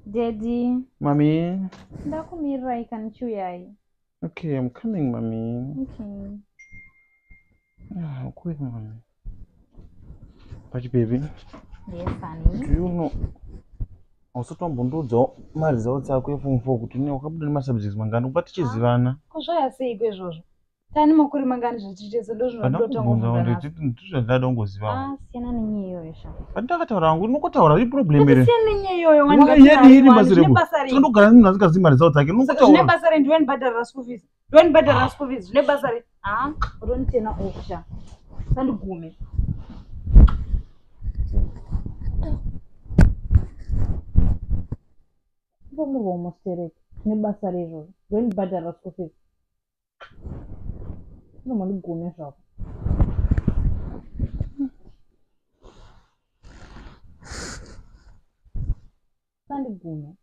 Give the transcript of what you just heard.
Daddy. Mommy. Ndakumira ikanichuyai. Okay, I'm coming, mommy. Okay. Quick, mommy. But baby. Yes, honey. Do you know? Also, I'm going to do my results. I'm going to go to New York. I'm subjects, mangano, but she's Ivana. Kuzvaya sei kwezvozvo? Tani makuri mangani zvichiitezo ndozvinototanga I don't go ziva. Siyana nenyaya iyoyo sha. Pandakataura hangu unokotaura iri problem ere. Siyana nenyaya iyoyo Yedi basa rebo. Tinogara munhu asikaziva results dzake. Unokotaura. Zvine basa re ndiwe ndibhadharira school fees. Ndiwe ndibhadharira school fees. Zvine basa re. Ronitena okusha. Sandigume. Vamos mostrar. Zvine basa rezvo. Ndiwe ndibhadharira school fees. Não gume zvako. Sandigume.